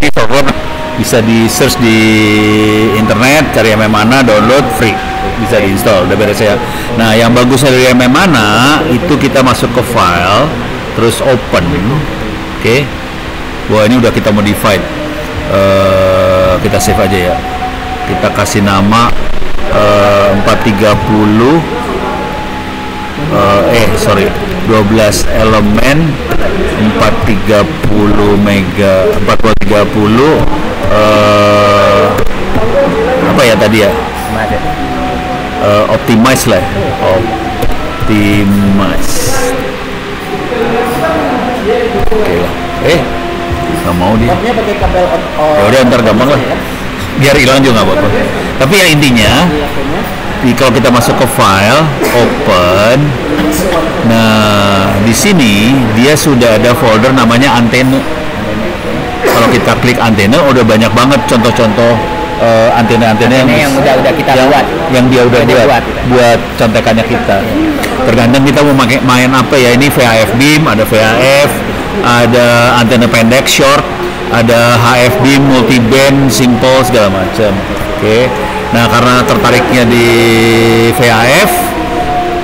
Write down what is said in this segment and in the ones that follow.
Ini software bisa di search di internet, cari MM-ANA, download free, bisa diinstal, udah beres ya. Nah, yang bagusnya dari MM-ANA itu kita masuk ke file, terus open, oke. Wah, ini udah kita modified. Kita save aja ya. Kita kasih nama 430 12 elemen 430 mega 430 apa ya tadi ya, optimize lah, optimize. Oke lah, nggak mau dia. Ya udah, ntar gampang lah, biar hilang juga nggak apa-apa. Tapi yang intinya kalau kita masuk ke file, open. Nah, di sini dia sudah ada folder namanya antena. Kalau kita klik antena, udah banyak banget contoh-contoh antena-antena yang udah kita buat, yang dia udah buat contekannya kita. Tergantung kita mau main apa ya. Ini VHF beam, ada VHF, ada antena pendek short, ada HF beam, multiband, simple, segala macam. Oke. Nah, karena tertariknya di VHF,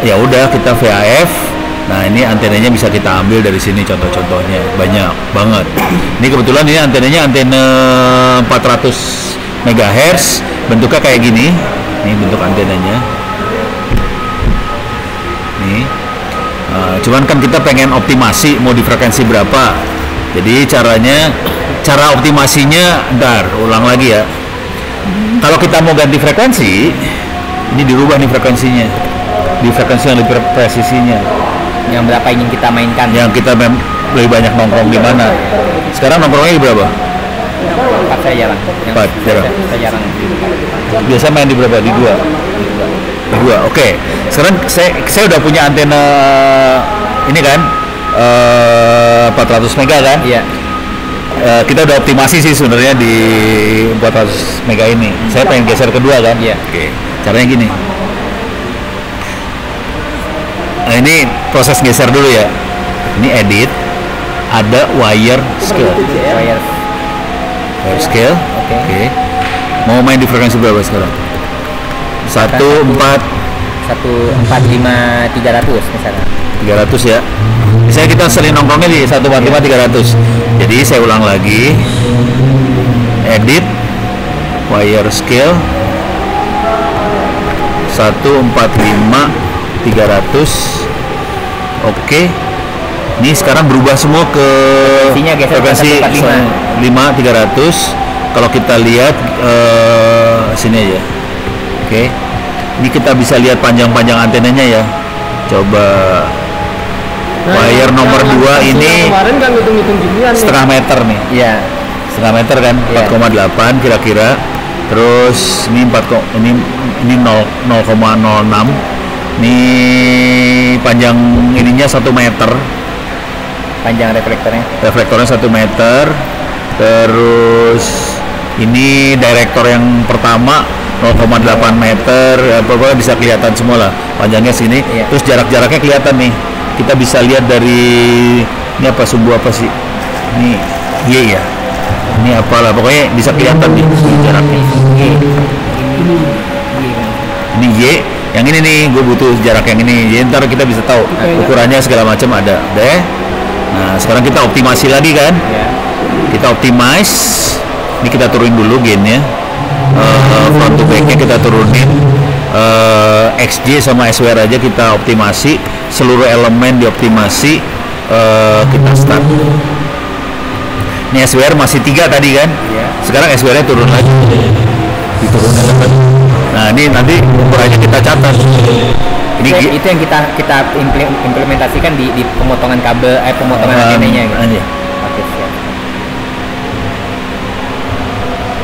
ya udah kita VHF. Nah, ini antenanya bisa kita ambil dari sini, contoh-contohnya banyak banget. Ini kebetulan ini antenanya antena 400 MHz, bentuknya kayak gini. Ini bentuk antenanya. Nih. Cuman kan kita pengen optimasi mau di frekuensi berapa. Jadi cara optimasinya, ulang lagi ya. Kalau kita mau ganti frekuensi, ini dirubah nih frekuensinya, di frekuensi yang lebih presisinya. Yang berapa ingin kita mainkan? Yang kita lebih banyak nongkrong di mana? Sekarang nongkrongnya di berapa? 4 saya jarang. 4 jarang. Saya jarang. Biasa main di berapa? Di 2. Di 2. Oke. Sekarang saya udah punya antena ini kan, 400 mega kan? Iya. Kita udah optimasi sih sebenarnya di 400 mega ini. Saya pengen geser kedua kan? Iya. Oke. Caranya gini. Nah, ini proses geser dulu ya. Ini edit. Ada wire scale. Wire scale. Oke. Mau main di frekuensi berapa sekarang? 145 misalnya. 300 ya. Misalnya kita sering nongkrongnya di 145 300. Jadi saya ulang lagi. Edit wire scale 145 300. Oke. Ini sekarang berubah semua ke frekuensi 5 300. Kalau kita lihat sini aja. Oke. Ini kita bisa lihat panjang-panjang antenanya ya. Coba wire nomor 2 ini setengah meter nih. Iya. Setengah meter kan, 4,8 kira-kira. Terus ini 0,06. Ini panjang ininya 1 meter. Panjang reflektornya. Reflektornya 1 meter. Terus ini direktor yang pertama 0,8 meter, pokoknya bisa kelihatan semua lah panjangnya sini. Iya. Terus jarak-jaraknya kelihatan nih, kita bisa lihat dari ini apa, sumbu apa sih ini, Y ya, ini apalah, pokoknya bisa kelihatan nih jaraknya. Ini Y, yang ini nih gue butuh jarak yang ini, jadi ntar kita bisa tahu ukurannya segala macam ada deh. Nah, sekarang kita optimasi lagi kan. Kita optimize, ini kita turunin dulu gainnya. Front to back-nya kita turunin, XJ sama SWR aja kita optimasi, seluruh elemen dioptimasi. Kita start. Ini SWR masih 3 tadi kan, sekarang SWR-nya turun lagi, diturunin lagi. Nah, ini nanti ukurannya kita catat. Ini itu yang kita implementasikan di pemotongan kabel, pemotongan antenanya gitu. Oke, siap.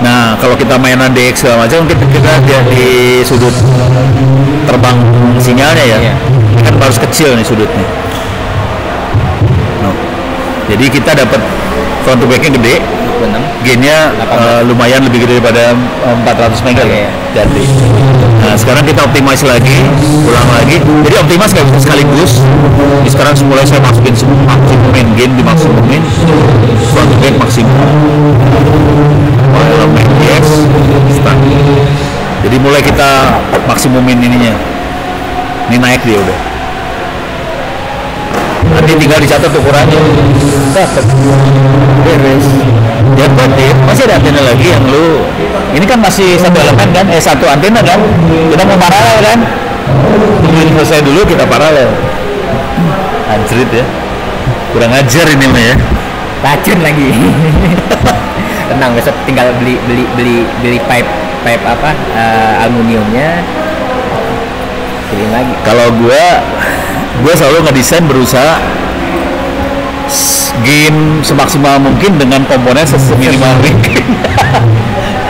Nah, kalau kita mainan DX segala macam, kita lihat di sudut terbang sinyalnya ya. Ini kan harus kecil nih sudutnya. Jadi kita dapat front to back-nya gede, gainnya lumayan lebih gede daripada 400 mega ya. Jadi, nah sekarang kita optimize lagi, ulang lagi. Jadi optimize nggak bisa sekaligus. Jadi sekarang mulai saya masukin maksimumin gain, dimaksimumin, front to back maksimum. Jadi mulai kita maksimumin ininya. Ini naik dia udah. Nanti tinggal dicatat ukurannya. Dapat. Beres. Dapat ya. Masih ada antena lagi yang lu. Ini kan masih satu elemen kan? Satu antena kan? Kita mau paralel kan? Tungguin selesai dulu kita paralel. Anjrit ya. Kurang ajar ini mah ya. Racun lagi. Tenang, besok tinggal beli pipe apa aluminiumnya. Kirim lagi. Kalau gue selalu ngedesain berusaha gain semaksimal mungkin dengan komponen seminimal mungkin.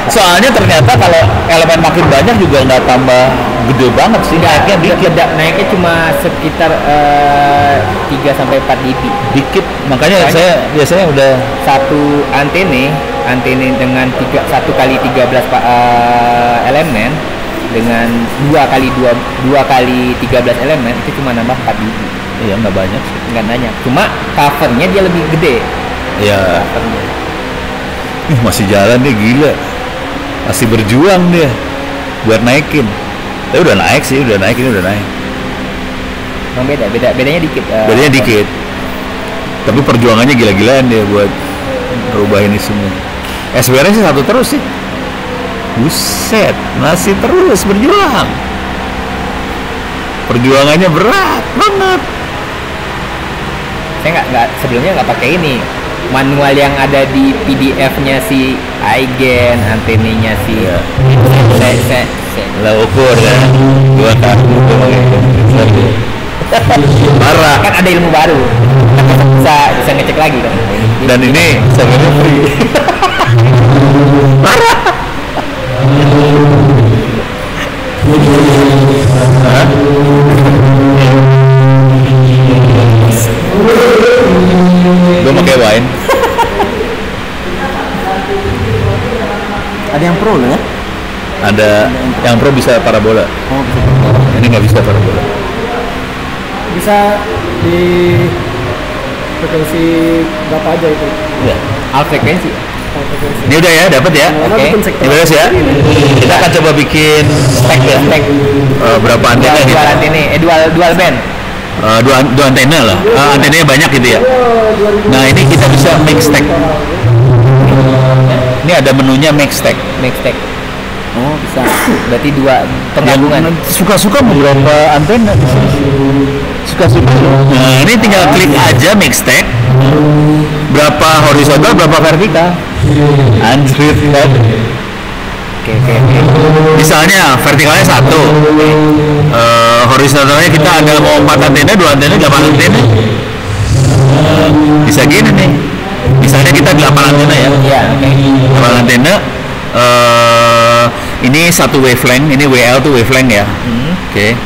Soalnya ternyata kalau elemen makin banyak juga nggak tambah gede banget sih, naiknya dikit. Naiknya cuma sekitar 3-4 dB. Dikit, makanya saya biasanya udah satu antene dengan 1 kali 13 elemen dengan 2 kali 13 elemen itu cuma nambah 4 dB. Iya, nggak banyak sih. Nggak banyak. Cuma covernya dia lebih gede. Iya. Masih jalan deh, gila. Masih berjuang dia buat naikin. Tapi udah naik sih, udah naik. Emang bedanya dikit. Bedanya dikit. Tapi perjuangannya gila-gilaan dia buat merubah ini semua. SWR sih satu terus sih. Buset, masih terus berjuang. Perjuangannya berat banget. Saya sebelumnya nggak pakai ini. Manual yang ada di PDF-nya si Aigen, antenanya si saya lah ukur ya 2 kali marah kan ada ilmu baru, bisa ngecek lagi kan. Dan ini sebenarnya free. Marah. Gue pakai wine. Ada yang pro loh ya? Ada yang pro bisa parabola. Oh, bisa. Ini nggak bisa parabola. Bisa di frekuensi berapa aja itu? Ya. Alt frekuensi. Ini udah ya, dapat ya. Oke. Ini beres ya. Kita akan coba bikin stack ya. Berapa antena gitu? Dual band. Dua antena lah. Antenanya banyak gitu ya. Nah, ini kita bisa make stack. Ini ada menunya make stack. Oh, bisa. Berarti 2 penggabungan. Suka-suka beberapa antena di sini. Suka-suka. Nah, ini tinggal klik aja make stack. Berapa horizontal, berapa vertikal. Anjrit kan. Oke. Misalnya vertikalnya 1. Horizontalnya kita ada mau 4 antena, 2 antena, 8 antena. Bisa gini nih. Misalnya kita 8 antena ya. Iya, oke. 8 antena. Ini satu wavelength, ini WL tuh wavelength ya. Oke.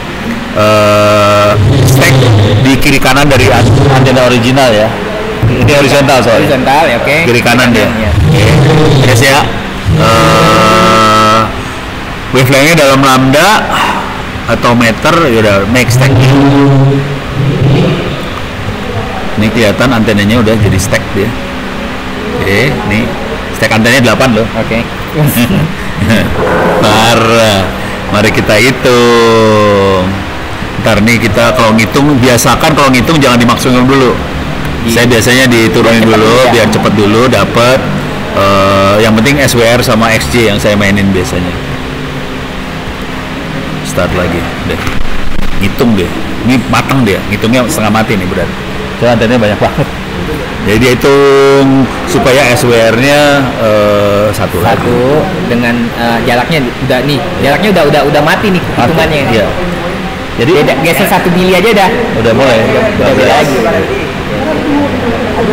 Stack di kiri kanan dari antena original ya. Ini horizontal soalnya. Horizontal ya, oke. Kiri kanan dia. Ya. Oke. Yes ya. Wavelengthnya dalam lambda atau meter, ya udah make stack. Ini kelihatan antenanya udah jadi stack dia. Oke, nih stack antenanya 8 loh. Oke. Parah. Mari kita hitung. Ntar nih kita kalau ngitung, biasakan kalau ngitung jangan dimaksimalkan dulu. Saya biasanya diturunin dulu biar cepet dulu dapat. Yang penting SWR sama XJ yang saya mainin biasanya. Start lagi deh. Ngitung deh. Ini matang dia. Ngitungnya setengah mati nih berarti. Soalnya antenanya banyak banget. Jadi dia hitung supaya SWR-nya satu dengan jaraknya udah mati nih hitungannya. Iya. Jadi geser 1 mili aja udah mulai. Udah beda lagi.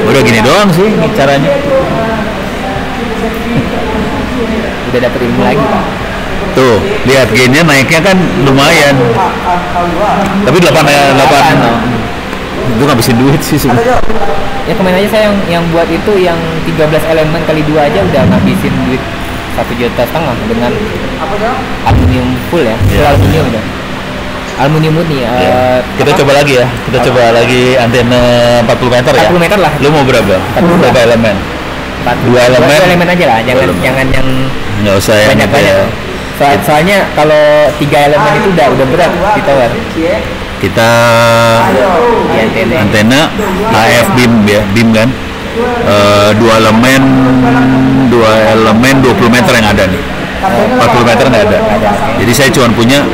Udah gini doang sih caranya. Udah dapet ilmu lagi, Pak. Tuh, lihat gainnya naiknya kan lumayan. Tapi 8 itu ngabisin duit sih sebenarnya. Ya kemarin aja saya yang buat itu yang 13 elemen kali 2 aja udah ngabisin duit 1,5 juta dengan aluminium full ya. Full aluminium udah. Aluminium murni. Kita coba lagi ya. Kita coba lagi antena 40 meter ya. 40 meter lah. Lu mau berapa? Berapa elemen? 2 elemen. 2 elemen aja lah. Jangan yang nggak usah yang banyak-banyak. Soalnya kalau 3 elemen itu udah berat di tower. Kita Di antena HF beam ya, beam kan. 2 elemen 20 meter yang ada nih. 40 meter nggak ada. Jadi saya cuma punya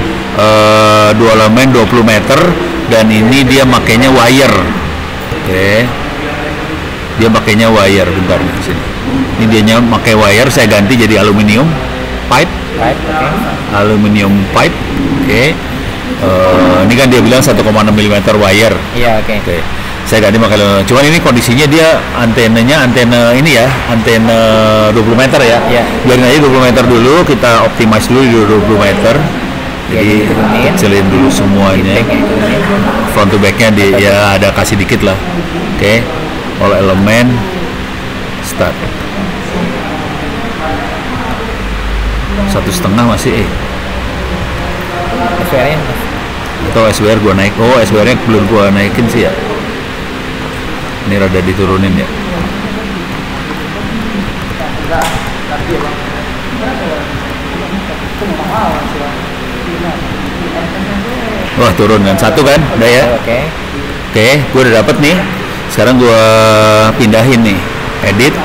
2 elemen 20 meter dan ini dia makainya wire. Oke. Dia makainya wire, bentar nih di sini. Ini dianya pakai wire, saya ganti jadi aluminium pipe. Aluminium pipe. Oke. Ini kan dia bilang 1,6 mm wire. Iya, oke. Saya ganti pakai, cuman ini kondisinya dia antena ini ya, antena 20 meter ya. Iya. Biarin aja 20 meter dulu, kita optimize dulu di 20 meter. Jadi kecilin dulu semuanya. Front to backnya ya ada kasih dikit lah. Oke. All elemen start. 1,5 masih SWR-nya atau SWR gua naik. Oh, SWR-nya belum gua naikin sih ya. Ini rada diturunin ya. Wah, turun kan 1 kan? Udah ya. Oke, gua udah dapet nih. Sekarang gua pindahin nih. Edit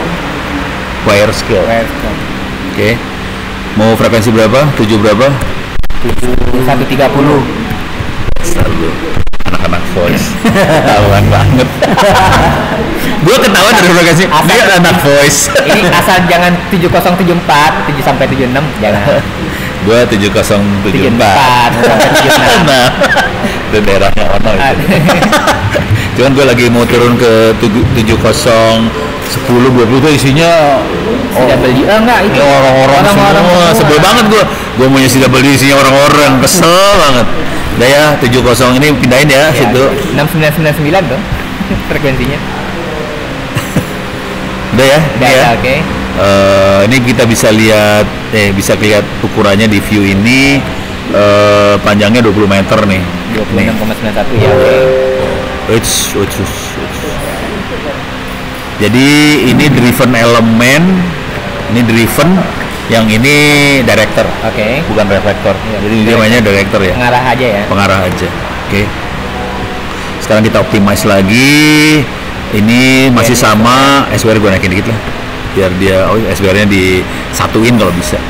wire scale. Oke. Mau frekuensi berapa? 7 berapa? 130. Selalu anak-anak voice. Ketahuan banget. Gue ketahuan dari frekuensi. Dia anak voice. Ini asal jangan 7074, 7 sampai 76 jangan. Gue 7074 sampai 76. Nah, itu daerahnya ono itu. Cuman gue lagi mau turun ke 7010 20 itu isinya enggak itu orang-orang semua. Sebel banget gue mau isi double isinya orang-orang, kesel banget. Udah ya, 70 ini pindahin ya situ. 6999 dong frekuensinya. Udah ya? Oke. Ini kita bisa lihat ukurannya di view ini. Panjangnya 20 meter nih. 26,91 ya. Oke. Jadi ini driven elemen, ini driven, yang ini director. Oke. Bukan reflektor. Iya, jadi dia mainnya director ya. Pengarah aja ya. Pengarah aja. Oke. Sekarang kita optimize lagi. Ini masih sama, SWR gue naikin dikit lah. Biar dia, SWR-nya disatuin kalau bisa.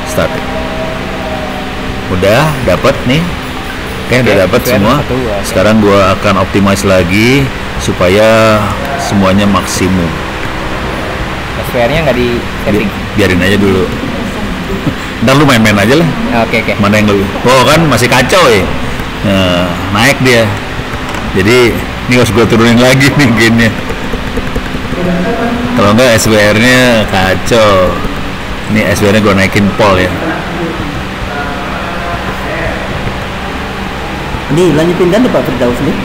Start. Udah dapat nih. Oke, udah dapat semua. Sekarang gue akan optimize lagi supaya semuanya maksimum. SWR-nya nggak di setting? Biarin aja dulu. Ntar lu main-main aja lah. Oke. Mana yang lebih? Oh kan masih kacau ya. Nah, naik dia. Jadi ini harus gue turunin lagi nih gainnya. Kalau enggak SWR-nya kacau. Ini SWR-nya gue naikin pol ya. Ini hilangnya pindah nih Pak Firdaus nih.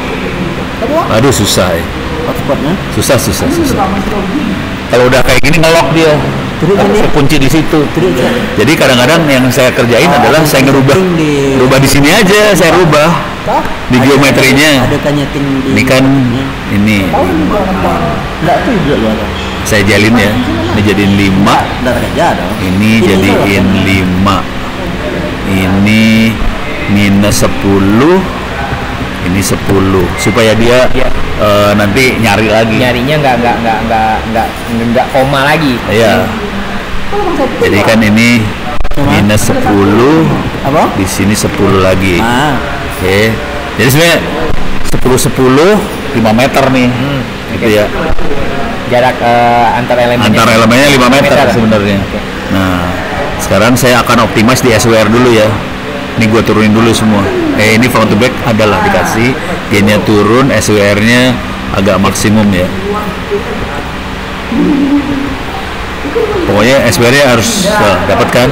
Aduh susah ya. Hotspotnya. Susah. Kalau udah kayak gini ngelok dia. Kunci di situ. Jadi kadang-kadang yang saya kerjain adalah saya ngerubah di sini aja, saya rubah di geometrinya. Ini kan ini saya jalin ya. Ini jadiin 5. Ini jadiin 5. Ini minus 10. Ini 10 supaya dia nanti nyari lagi. Nyarinya nggak koma lagi. Iya. Jadi kan ini minus 10, di sini 10 lagi. Oke. Jadi sebenarnya 10 5 meter nih. Gitu ya. Jarak antar elemennya 5 meter sebenarnya. Nah, sekarang saya akan optimize di SWR dulu ya. Ini gue turunin dulu semua. Ini front to back adalah dikasih gainnya turun, SWR-nya agak maksimum ya. Pokoknya SWR-nya harus dapat kan?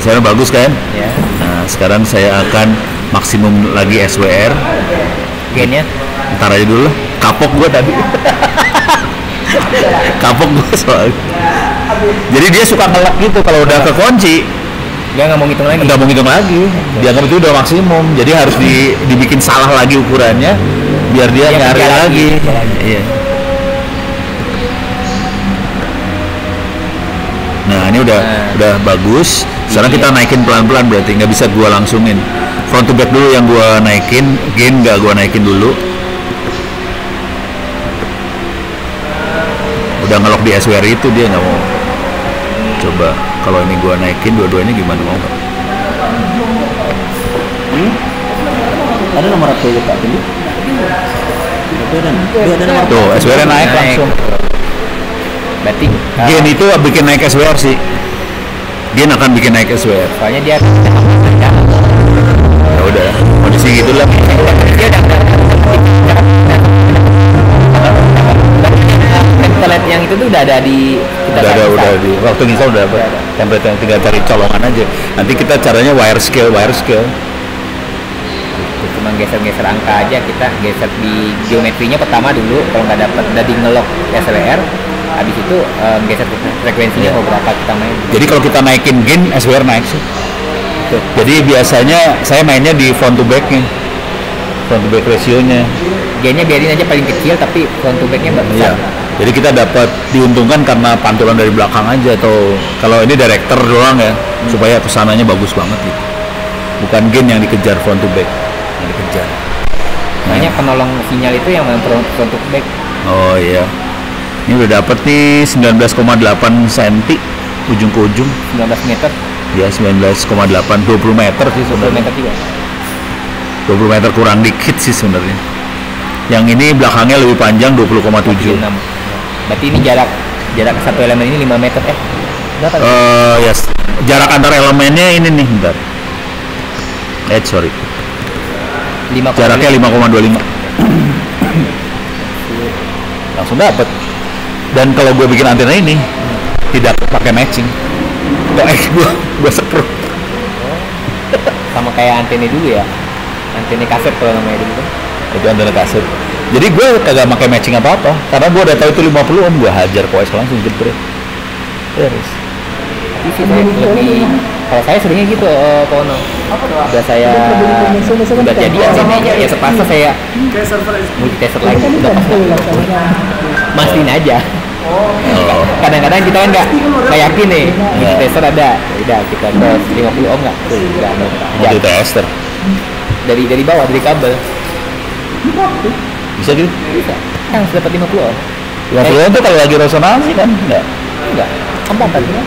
SWR bagus kan? Ya. Nah, sekarang saya akan maksimum lagi SWR. Gainnya? Ntar aja dulu lah. Kapok gue tadi. Kapok gue soalnya. Jadi dia suka ngelak gitu kalau udah kekunci. Dia nggak mau ngitung lagi. Dia nggak itu udah maksimum. Jadi harus dibikin salah lagi ukurannya biar dia nyari lagi. Iya. Nah Nah ini udah bagus. Sekarang kita naikin pelan-pelan, berarti nggak bisa gua langsungin. Front to back dulu yang gua naikin, gain nggak gua naikin dulu. Udah ngelok di SWR itu, dia nggak mau. Coba kalau ini gua naikin dua-duanya gimana, mau nggak? Ada nomor apa ya Pak? Ini? Ada nomor. Tuh, SWR naik langsung. Berarti Gain itu bikin naik SWR sih. Gain akan bikin naik SWR. soalnya dia Ya udah, kondisi gitulah. dia template yang itu tuh udah ada di kita Udah di waktu install udah dapat template yang tinggal cari colongan aja. Nanti kita caranya wire scale. cuma geser-geser angka aja, kita geser di geometrinya pertama dulu, kalau nggak dapat udah di ngelok SLR, habis itu geser frekuensinya mau berapa kita main. Jadi kalau kita naikin gain, SWR naik sih. Jadi biasanya saya mainnya di front to back rasionya. Gainnya biarin aja paling kecil, tapi front to backnya Iya. besar. Jadi kita dapat diuntungkan karena pantulan dari belakang aja, atau kalau ini director doang ya, supaya kesananya bagus banget gitu. Bukan gain yang dikejar, front to back yang dikejar. Makanya penolong sinyal itu yang front to back. Oh iya. Ini udah dapet nih 19,8 cm ujung ke ujung. 19 meter, Ya 19,8, 20 meter sih 20 sebenarnya. meter juga. 20 meter kurang dikit sih sebenarnya. Yang ini belakangnya lebih panjang 20,7. 6. Berarti ini jarak satu elemen ini 5 meter berapa? Yes. Jarak antar elemennya ini nih, bentar. Sorry. 5,5. Jaraknya 5,25. Langsung dapet. Dan kalau gue bikin antena ini tidak pakai matching. Gue seker. Sama kayak antena dulu ya. Antena kaset kalau namanya dulu kan. Itu antena kaset. Jadi gue kagak pakai matching apa-apa, karena gue udah tahu itu 50 ohm, gue hajar koes langsung jebret. Terus. Tapi sih saya lebih, kalau saya seringnya gitu, Pak Ono. Udah saya udah jadi antenanya ya terpaksa saya multitasker lagi, udah mastiin aja. Oh. Kadang-kadang kita kan nggak yakin nih, multitasker ada, udah kita tes 50 ohm nggak? Udah, Multitaster. dari bawah, dari kabel. Bisa gitu? Bisa. Kan harus dapat 50 ohm. 50 ohm tuh kalau lagi resonansi kan? Enggak. Hambatan kan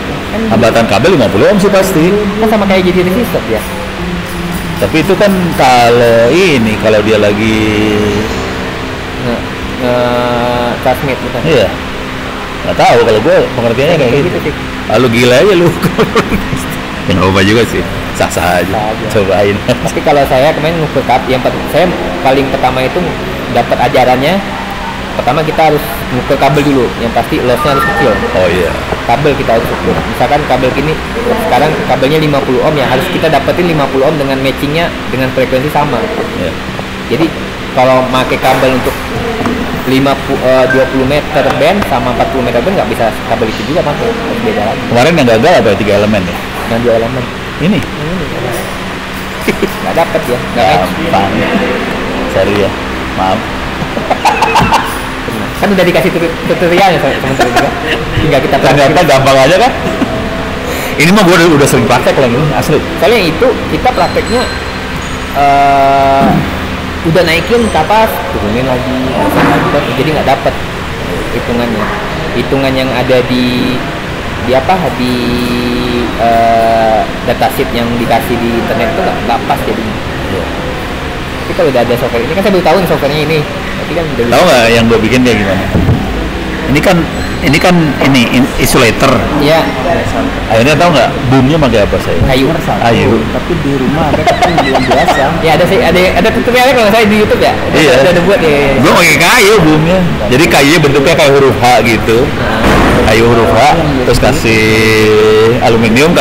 Hambatan kabel 50 ohm sih pasti. sama kayak jadi resistor ya. Tapi itu kan kalau dia lagi Transmit bukan? iya. Nggak tahu, kalau gue pengertiannya kayak gitu. sih. Lu gila aja lu. Ya nggak apa juga sih. Sah-sah aja. Sah aja. Cobain. Tapi kalau saya kemarin ngukur saya paling pertama itu dapat ajarannya. Pertama kita harus ngukur kabel dulu, yang pasti lossnya harus kecil. Oh iya. Kabel kita harus ukur. Misalkan kabel gini, sekarang kabelnya 50 ohm ya, harus kita dapetin 50 ohm dengan matchingnya dengan frekuensi sama. Ya. Jadi kalau pakai kabel untuk 20 meter band sama 40 meter band nggak bisa kabel itu juga pakai, harus beda lagi. Kemarin yang gagal apa ya, 3 elemen ya? Yang 2 elemen Ini. nggak dapet ya, nggak match. Gampang. Sorry ya. Maaf. Kan udah dikasih tutorialnya sementara juga, tinggal kita Ternyata gampang aja kan? Ini mah gue udah sering praktek lagi, asli. soalnya itu kita prakteknya udah naikin kapas turunin lagi, jadi nggak dapet hitungan yang ada di datasheet yang dikasih di internet itu nggak pas jadinya. Tapi kalau udah ada software ini kan saya baru tahu nih softwarenya ini. Tapi kan udah Tahu nggak yang gue bikin kayak gimana? Ini kan insulator. ya Akhirnya tahu nggak boomnya pakai apa saya? kayu. Tapi di rumah ada kan yang biasa. Ya ada tutorialnya kalau nggak salah di YouTube ya. Iya. Ada buat ya. Gue pakai kayu boomnya. Jadi kayunya bentuknya kayak huruf H gitu. Kayu huruf H, terus kasih aluminium,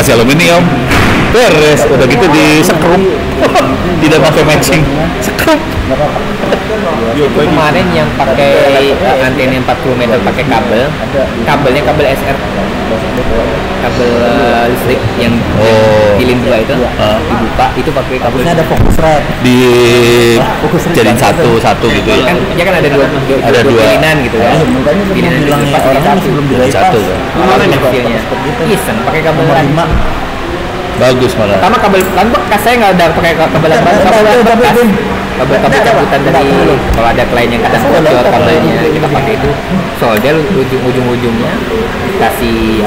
beres. Udah gitu disekrup. Tidak pakai matching. Sekrup. Itu kemarin yang pakai antena 40 meter pakai kabelnya kabel SR, kabel listrik yang pilih dua itu dibuka, itu pakai kabel. Harusnya ada fokus red. Di Fokus red jadiin kan satu gitu ya. Kan dia kan ada dua pilihan gitu kan. Makanya saya Pilihan bilangnya dilepas orang satu. masih belum Jadi satu dilepas. kan. Mana kecilnya? Iseng pakai kabel Nomor LAN. 5. Bagus malah. Pertama kabel LAN bekas, saya nggak ada pakai kabel LAN baru, kabel LAN bekas. Kabel cabutan dari kalau ada klien yang kadang bocor kabelnya, kita pakai itu solder ujung-ujungnya kasih